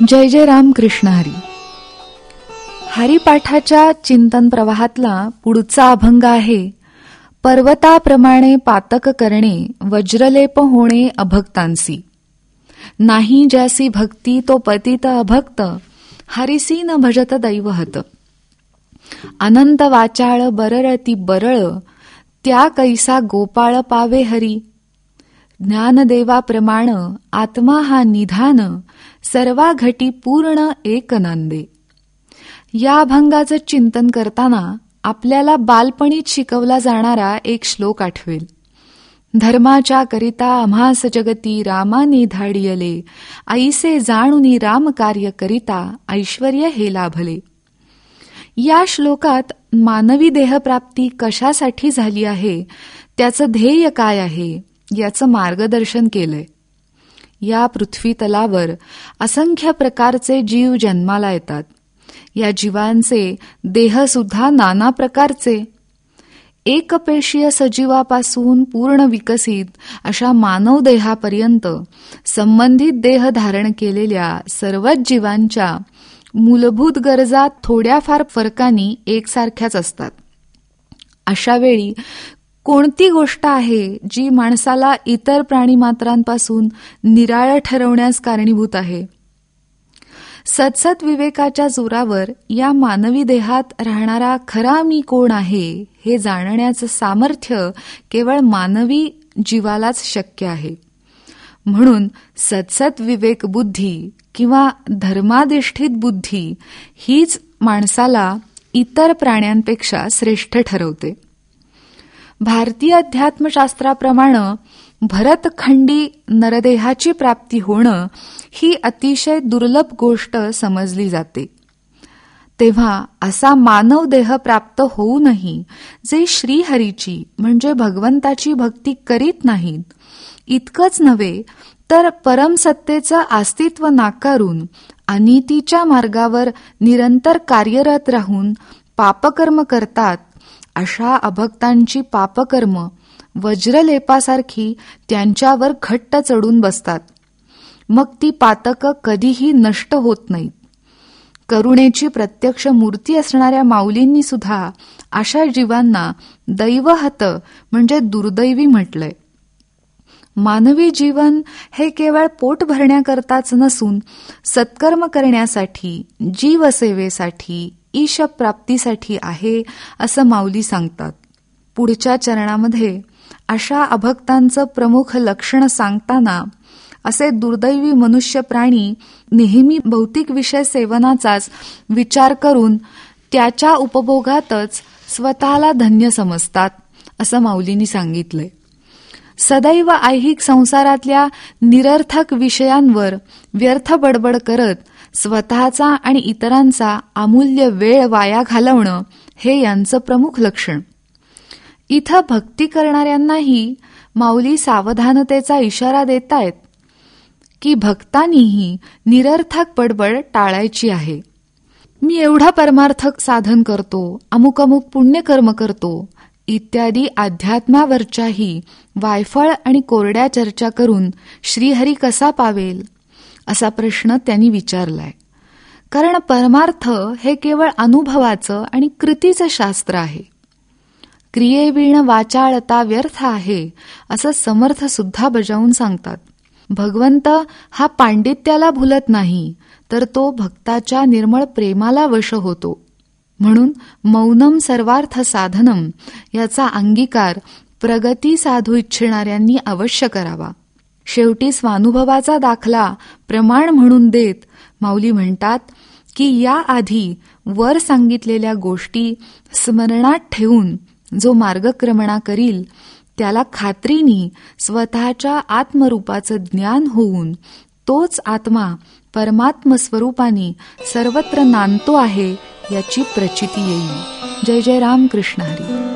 जय जय राम कृष्ण हरी. हरिपाठाच्या चिंतन प्रवाहातला पुढचा अभंग आहे, पर्वताप्रमाणे पातक करणे वज्रलेप होणे अभक्तांसी. नाही ज्यासी भक्ती तो पतित अभक्त, हरिसी न भजत दैवहत. अनंत वाचाळ बरळती बरळ, त्या कैसा गोपाळ पावे हरी. ज्ञानदेवाप्रमाण आत्मा हा निधान, सर्वा घटी पूर्ण एक नंदे. या अभंगाचं चिंतन करताना आपल्याला बालपणीत शिकवला जाणारा एक श्लोक आठवेल. धर्माच्या करिता आम्हास जगती रामाने धाडियले, ऐसे जाणुनी राम कार्य करिता ऐश्वर्य हे लाभले. या श्लोकात मानवी देहप्राप्ती कशासाठी झाली आहे, त्याचं ध्येय काय आहे याचं मार्गदर्शन केलंय. या पृथ्वी तलावर असंख्य प्रकारचे जीव जन्माला येतात. या जीवांचे देह सुद्धा नाना प्रकारचे. एकपेशीय सजीवापासून पूर्ण विकसित अशा मानव देहापर्यंत संबंधित देह धारण केलेल्या सर्वच जीवांच्या मूलभूत गरजा थोड्याफार फरकानी एकसारख्याच असतात. अशा वेळी कोणती गोष्ट आहे जी माणसाला इतर प्राणीमात्रांपासून निराळं ठरवण्यास कारणीभूत आहे? सतसत विवेकाच्या जोरावर या मानवी देहात राहणारा खरा मी कोण आहे हे जाणण्याचं सामर्थ्य केवळ मानवी जीवालाच शक्य आहे. म्हणून सतसत विवेक बुद्धी किंवा धर्माधिष्ठित बुद्धी हीच माणसाला इतर प्राण्यांपेक्षा श्रेष्ठ ठरवते. भारतीय अध्यात्मशास्त्राप्रमाणे भरतखंडी नरदेहाची प्राप्ती होणं ही अतिशय दुर्लभ गोष्ट समजली जाते. तेव्हा असा मानव देह प्राप्त होऊनही जे श्रीहरीची म्हणजे भगवंताची भक्ती करीत नाहीत, इतकंच नव्हे तर परमसत्तेचं अस्तित्व नाकारून अनितीच्या मार्गावर निरंतर कार्यरत राहून पापकर्म करतात, अशा अभक्तांची पापकर्म वज्रलेपासारखी त्यांच्यावर घट्ट चढून बसतात. मग ती पातकं कधीही नष्ट होत नाहीत. करुणेची प्रत्यक्ष मूर्ती असणाऱ्या माऊलींनी सुद्धा अशा जीवांना दैवहत म्हणजे दुर्दैवी म्हटलंय. मानवी जीवन हे केवळ पोट भरण्याकरताच नसून सत्कर्म करण्यासाठी, जीवसेवेसाठी, ईशप्राप्तीसाठी आहे असं माऊली सांगतात. पुढच्या चरणामध्ये अशा अभक्तांचं प्रमुख लक्षण सांगताना असे दुर्दैवी मनुष्य प्राणी नेहमी भौतिक विषय सेवनाचाच विचार करून त्याच्या उपभोगातच स्वतःला धन्य समजतात असं माऊलींनी सांगितलंय. सदैव ऐहिक संसारातल्या निरर्थक विषयांवर व्यर्थ बडबड करत स्वतःचा आणि इतरांचा अमूल्य वेळ वाया घालवणं हे यांचं प्रमुख लक्षण. इथं भक्ती करणाऱ्यांनाही माऊली सावधानतेचा इशारा देतायत की भक्तांनीही निरर्थक बडबड टाळायची आहे. मी एवढा परमार्थक साधन करतो, अमुक अमुक पुण्यकर्म करतो इत्यादी अध्यात्मावरच्याही वायफळ आणि कोरड्या चर्चा करून श्रीहरी कसा पावेल असा प्रश्न त्यांनी विचारलाय. कारण परमार्थ हे केवळ अनुभवाचं आणि कृतीचं शास्त्र आहे. क्रियेविण वाचाळता व्यर्थ आहे असं समर्थ सुद्धा बजावून सांगतात. भगवंत हा पांडित्याला भुलत नाही, तर तो भक्ताच्या निर्मळ प्रेमाला वश होतो. म्हणून मौनम सर्वार्थ साधनम याचा अंगीकार प्रगती साधू इच्छिणाऱ्यांनी अवश्य करावा. शेवटी स्वानुभवाचा दाखला प्रमाण म्हणून देत माऊली म्हणतात की याआधी वर सांगितलेल्या गोष्टी स्मरणात ठेवून जो मार्गक्रमणा करील त्याला खात्रीनी स्वतःच्या आत्मरूपाचं ज्ञान होऊन तोच आत्मा परमात्म स्वरूपाने सर्वत्र नांदतो आहे याची प्रचिती येईल. जय जय राम कृष्ण हरी.